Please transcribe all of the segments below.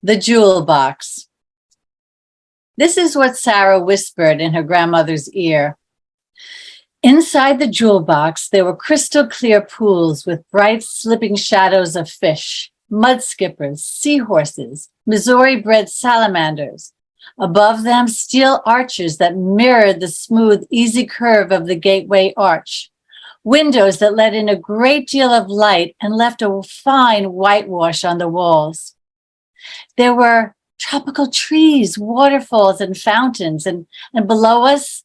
The jewel box. This is what Sarah whispered in her grandmother's ear. Inside the jewel box, there were crystal clear pools with bright slipping shadows of fish, mud skippers, seahorses, Missouri-bred salamanders. Above them, steel arches that mirrored the smooth, easy curve of the gateway arch. Windows that let in a great deal of light and left a fine whitewash on the walls. There were tropical trees, waterfalls, and fountains, and below us,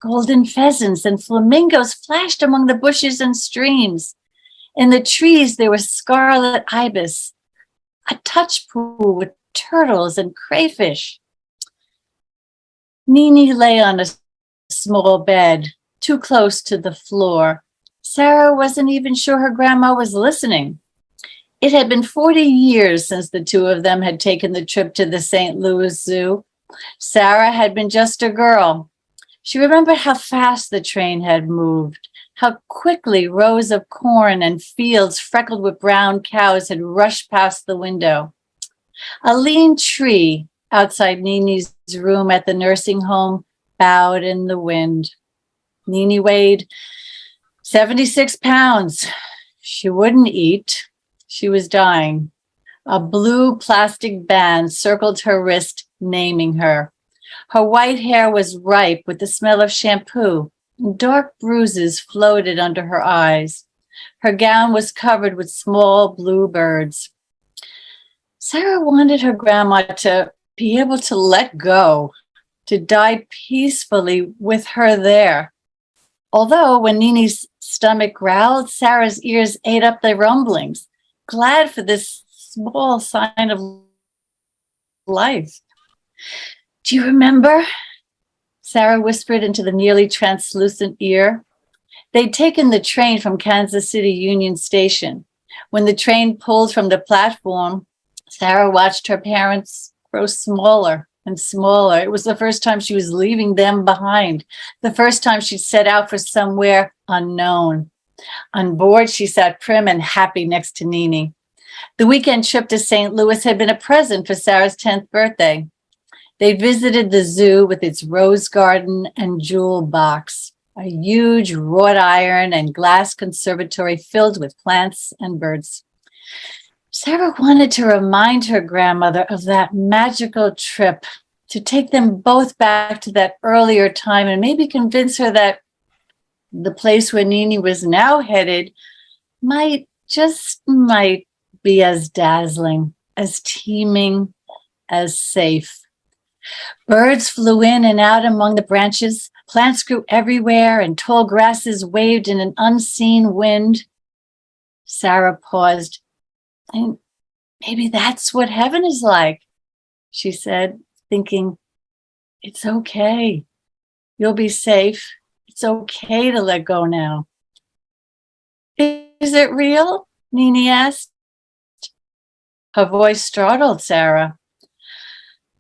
golden pheasants and flamingos flashed among the bushes and streams. In the trees, there was scarlet ibis, a touch pool with turtles and crayfish. Nini lay on a small bed, too close to the floor. Sarah wasn't even sure her grandma was listening. It had been 40 years since the two of them had taken the trip to the St. Louis Zoo. Sarah had been just a girl. She remembered how fast the train had moved, how quickly rows of corn and fields freckled with brown cows had rushed past the window. A lean tree outside Nini's room at the nursing home bowed in the wind. Nini weighed 76 pounds. She wouldn't eat. She was dying. A blue plastic band circled her wrist, naming her. Her white hair was ripe with the smell of shampoo, and dark bruises floated under her eyes. Her gown was covered with small blue birds. Sarah wanted her grandma to be able to let go, to die peacefully with her there. Although when Nini's stomach growled, Sarah's ears ate up the rumblings, glad for this small sign of life. Do you remember? Sarah whispered into the nearly translucent ear. They'd taken the train from Kansas City Union Station. When the train pulled from the platform, Sarah watched her parents grow smaller and smaller. It was the first time she was leaving them behind, the first time she'd set out for somewhere unknown. On board, she sat prim and happy next to Nini. The weekend trip to St. Louis had been a present for Sarah's 10th birthday. They visited the zoo with its rose garden and jewel box, a huge wrought iron and glass conservatory filled with plants and birds. Sarah wanted to remind her grandmother of that magical trip, to take them both back to that earlier time and maybe convince her that the place where Nini was now headed might be as dazzling, as teeming, as safe. Birds flew in and out among the branches. Plants grew everywhere, and tall grasses waved in an unseen wind. Sarah paused. And maybe that's what heaven is like, she said, thinking, it's okay. You'll be safe. It's okay to let go now. Is it real? Nini asked. Her voice startled Sarah.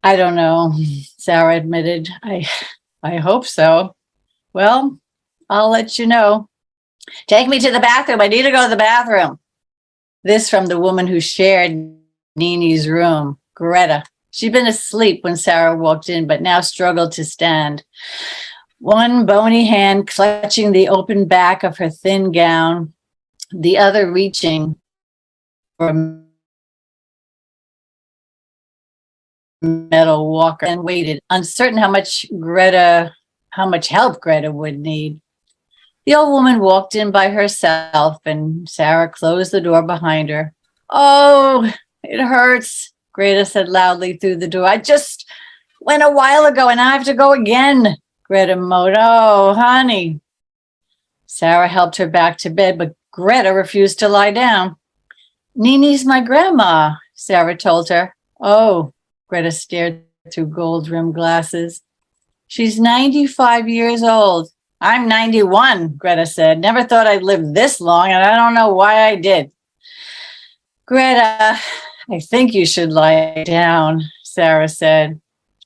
I don't know, Sarah admitted. I hope so. Well, I'll let you know. Take me to the bathroom. I need to go to the bathroom. This from the woman who shared Nini's room, Greta. She'd been asleep when Sarah walked in, but now struggled to stand. One bony hand clutching the open back of her thin gown, the other reaching for a metal walker, and waited, uncertain how much help Greta would need. The old woman walked in by herself, and Sarah closed the door behind her. Oh, it hurts, Greta said loudly through the door. I just went a while ago, and I have to go again, Greta moaned. Oh, honey. Sarah helped her back to bed, but Greta refused to lie down. Nini's my grandma, Sarah told her. Oh, Greta stared through gold-rimmed glasses. She's 95 years old. I'm 91, Greta said. Never thought I'd live this long, and I don't know why I did. Greta, I think you should lie down, Sarah said.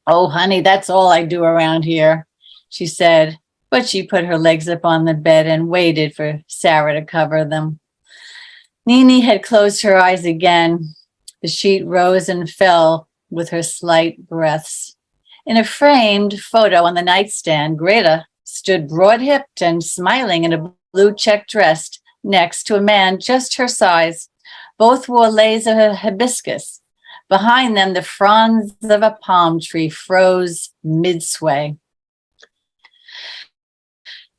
Oh, honey, that's all I do around here, she said, but she put her legs up on the bed and waited for Sarah to cover them. Nini had closed her eyes again. The sheet rose and fell with her slight breaths. In a framed photo on the nightstand, Greta stood broad-hipped and smiling in a blue check dress next to a man just her size. Both wore leis of hibiscus. Behind them, the fronds of a palm tree froze mid-sway.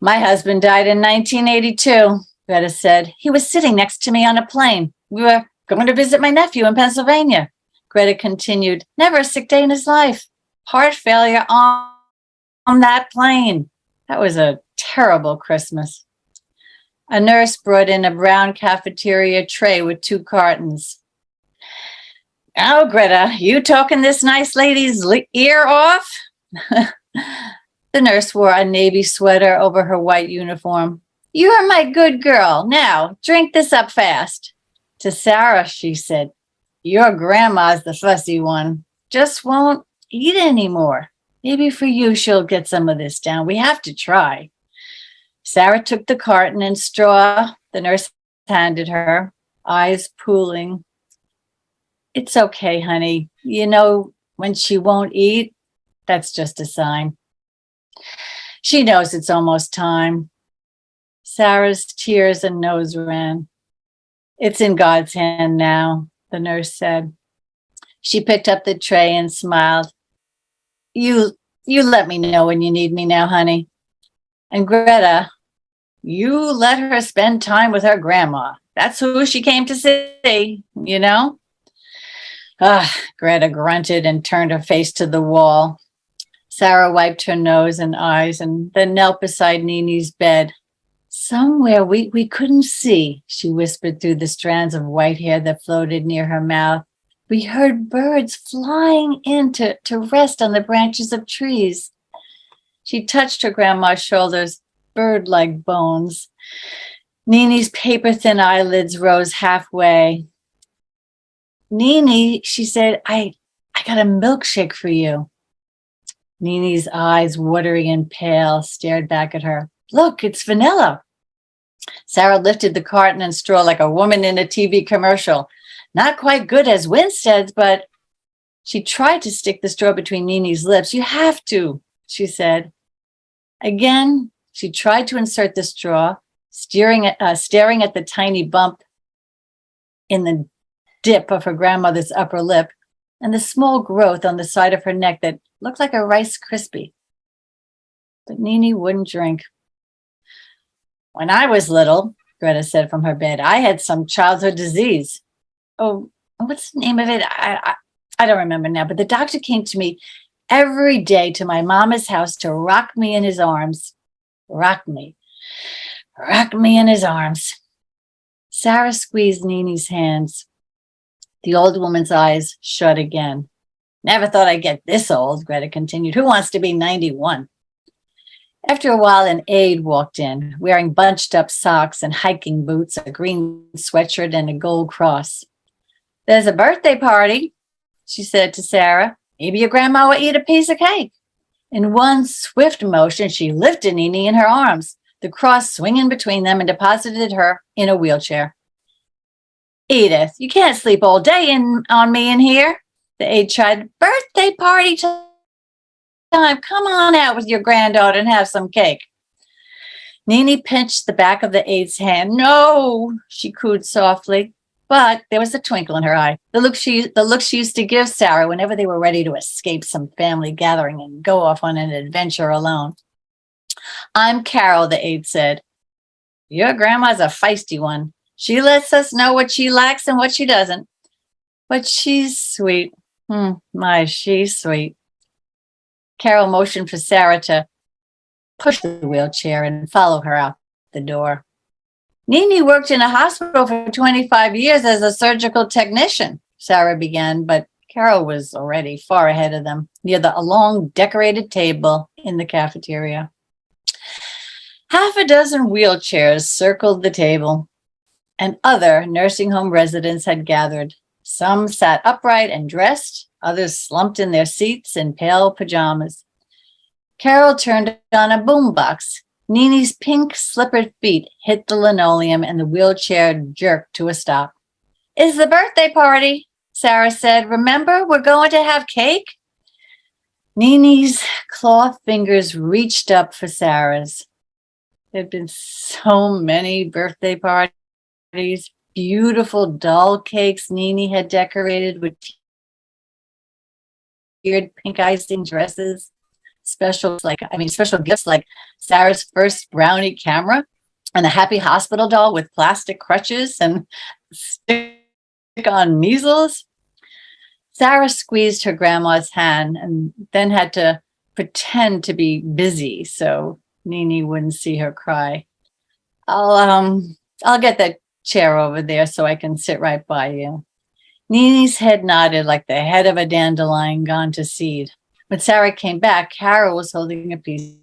My husband died in 1982, Greta said. He was sitting next to me on a plane. We were going to visit my nephew in Pennsylvania. Greta continued, never a sick day in his life. Heart failure on that plane. That was a terrible Christmas. A nurse brought in a brown cafeteria tray with 2 cartons. Oh, Greta, you talking this nice lady's ear off? The nurse wore a navy sweater over her white uniform. You're my good girl. Now, drink this up fast. To Sarah, she said, your grandma's the fussy one. Just won't eat anymore. Maybe for you, she'll get some of this down. We have to try. Sarah took the carton and straw the nurse handed her, eyes pooling. It's okay, honey. You know, when she won't eat, that's just a sign. She knows it's almost time. Sarah's tears and nose ran. It's in God's hand now, the nurse said. She picked up the tray and smiled. You let me know when you need me now, honey. And Greta, you let her spend time with her grandma. That's who she came to see, you know? Greta grunted and turned her face to the wall. Sarah wiped her nose and eyes and then knelt beside Nini's bed. Somewhere we couldn't see, she whispered through the strands of white hair that floated near her mouth. We heard birds flying in to rest on the branches of trees. She touched her grandma's shoulders, bird-like bones. Nini's paper-thin eyelids rose halfway. Nini, she said, I got a milkshake for you. Nini's eyes, watery and pale, stared back at her. Look, it's vanilla. Sarah lifted the carton and straw like a woman in a TV commercial. Not quite good as Winstead's, but she tried to stick the straw between Nini's lips. You have to, she said. Again, she tried to insert the straw, staring at the tiny bump in the dip of her grandmother's upper lip and the small growth on the side of her neck that looked like a Rice Krispie. But Nini wouldn't drink. When I was little, Greta said from her bed, I had some childhood disease. Oh, what's the name of it? I don't remember now, but the doctor came to me every day to my mama's house to rock me in his arms. Rock me in his arms. Sarah squeezed Nini's hands. The old woman's eyes shut again. Never thought I'd get this old, Greta continued. Who wants to be 91? After a while, an aide walked in, wearing bunched up socks and hiking boots, a green sweatshirt, and a gold cross. There's a birthday party, she said to Sarah. Maybe your grandma will eat a piece of cake. In one swift motion, she lifted Nini in her arms, the cross swinging between them, and deposited her in a wheelchair. Edith, you can't sleep all day on me in here. The aide tried. Birthday party time. Come on out with your granddaughter and have some cake. Nini pinched the back of the aide's hand. No, she cooed softly, but there was a twinkle in her eye. The look she used to give Sarah whenever they were ready to escape some family gathering and go off on an adventure alone. I'm Carol, the aide said. Your grandma's a feisty one. She lets us know what she likes and what she doesn't. But she's sweet. She's sweet. Carol motioned for Sarah to push the wheelchair and follow her out the door. Nini worked in a hospital for 25 years as a surgical technician, Sarah began, but Carol was already far ahead of them near a long decorated table in the cafeteria. Half a dozen wheelchairs circled the table, and other nursing home residents had gathered. Some sat upright and dressed, others slumped in their seats in pale pajamas. Carol turned on a boombox. Nini's pink slippered feet hit the linoleum and the wheelchair jerked to a stop. It's the birthday party, Sarah said. Remember, we're going to have cake? Nini's claw fingers reached up for Sarah's. There had been so many birthday parties, beautiful doll cakes Nini had decorated with tiered pink icing dresses, special gifts like Sarah's first brownie camera and a happy hospital doll with plastic crutches and stick-on measles. Sarah squeezed her grandma's hand and then had to pretend to be busy so Nini wouldn't see her cry. I'll get that chair over there so I can sit right by you. Nini's head nodded like the head of a dandelion gone to seed. When Sarah came back, Carol was holding a piece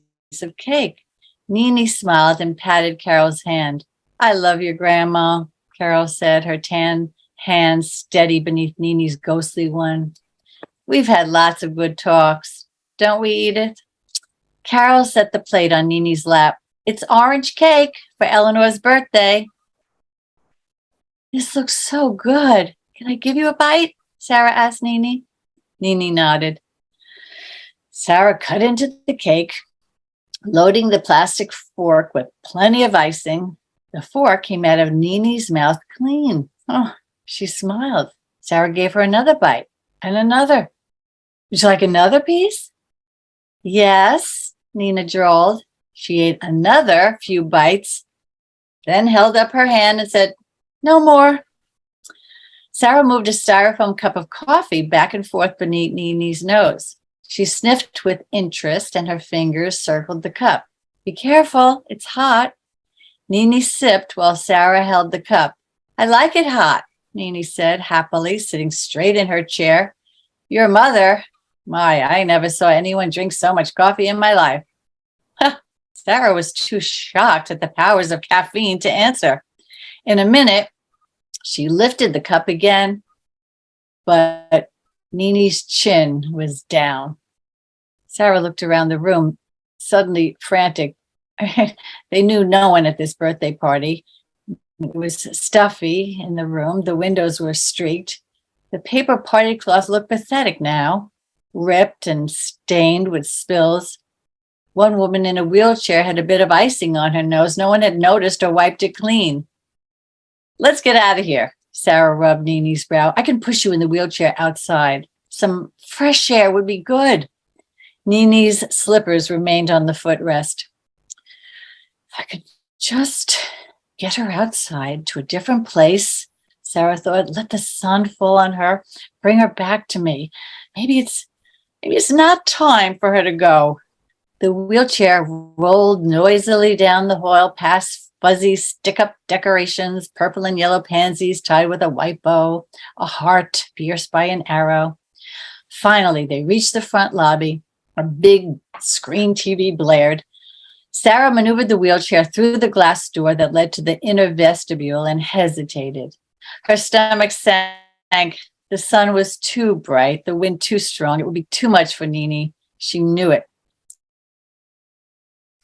of cake. Nini smiled and patted Carol's hand. I love your grandma, Carol said, her tan hand steady beneath Nini's ghostly one. We've had lots of good talks. Don't we, Edith? Carol set the plate on Nini's lap. It's orange cake for Eleanor's birthday. This looks so good. Can I give you a bite? Sarah asked Nini. Nini nodded. Sarah cut into the cake, loading the plastic fork with plenty of icing. The fork came out of Nini's mouth clean. Oh, she smiled. Sarah gave her another bite and another. Would you like another piece? Yes, Nina drawled. She ate another few bites, then held up her hand and said, no more. Sarah moved a styrofoam cup of coffee back and forth beneath Nini's nose. She sniffed with interest and her fingers circled the cup. Be careful, it's hot. Nini sipped while Sarah held the cup. I like it hot, Nini said happily, sitting straight in her chair. Your mother? My, I never saw anyone drink so much coffee in my life. Sarah was too shocked at the powers of caffeine to answer. In a minute, she lifted the cup again, but Nini's chin was down. Sarah looked around the room, suddenly frantic. They knew no one at this birthday party. It was stuffy in the room. The windows were streaked. The paper party cloth looked pathetic now, ripped and stained with spills. One woman in a wheelchair had a bit of icing on her nose. No one had noticed or wiped it clean. Let's get out of here, Sarah rubbed Nini's brow. I can push you in the wheelchair outside. Some fresh air would be good. Nini's slippers remained on the footrest. If I could just get her outside to a different place, Sarah thought, let the sun fall on her, bring her back to me. Maybe it's not time for her to go. The wheelchair rolled noisily down the hall past fuzzy stick-up decorations, purple and yellow pansies tied with a white bow, a heart pierced by an arrow. Finally, they reached the front lobby. A big screen TV blared. Sarah maneuvered the wheelchair through the glass door that led to the inner vestibule and hesitated. Her stomach sank. The sun was too bright, the wind too strong. It would be too much for Nini. She knew it.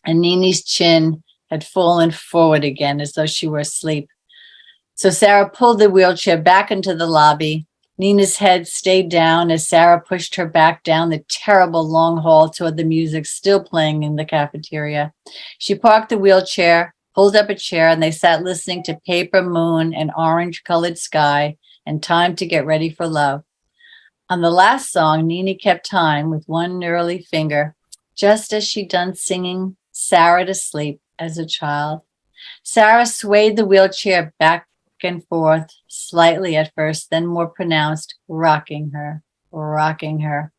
And Nini's chin had fallen forward again as though she were asleep. So Sarah pulled the wheelchair back into the lobby. Nina's head stayed down as Sarah pushed her back down the terrible long hall toward the music still playing in the cafeteria. She parked the wheelchair, pulled up a chair, and they sat listening to Paper Moon and Orange-Colored Sky and Time to Get Ready for Love. On the last song, Nini kept time with one early finger, just as she'd done singing Sarah to sleep as a child. Sarah swayed the wheelchair back and forth, slightly at first, then more pronounced, rocking her.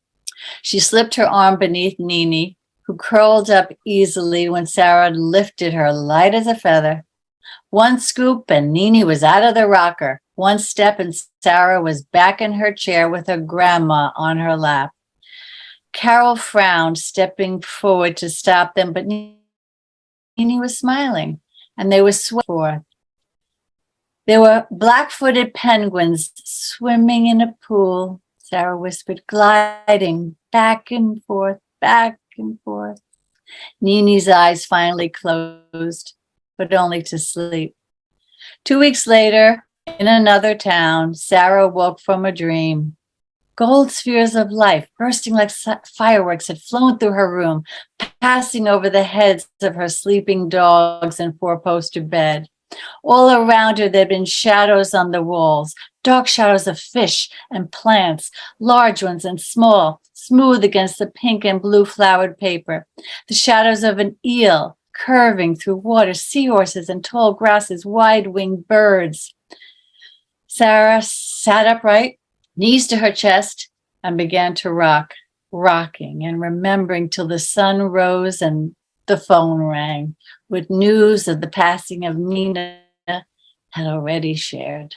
She slipped her arm beneath Nini, who curled up easily when Sarah lifted her light as a feather. One scoop and Nini was out of the rocker. One step and Sarah was back in her chair with her grandma on her lap. Carol frowned, stepping forward to stop them, but Nini was smiling, and they were swaying forth. There were black-footed penguins swimming in a pool, Sarah whispered, gliding back and forth, back and forth. Nini's eyes finally closed, but only to sleep. 2 weeks later, In another town, Sarah woke from a dream. Gold spheres of life, bursting like fireworks, had flown through her room, passing over the heads of her sleeping dogs and four-poster bed. All around her, there had been shadows on the walls, dark shadows of fish and plants, large ones and small, smooth against the pink and blue flowered paper. The shadows of an eel curving through water, seahorses and tall grasses, wide-winged birds. Sarah sat upright, knees to her chest, and began to rock, rocking and remembering till the sun rose and the phone rang with news of the passing of Nina had already shared.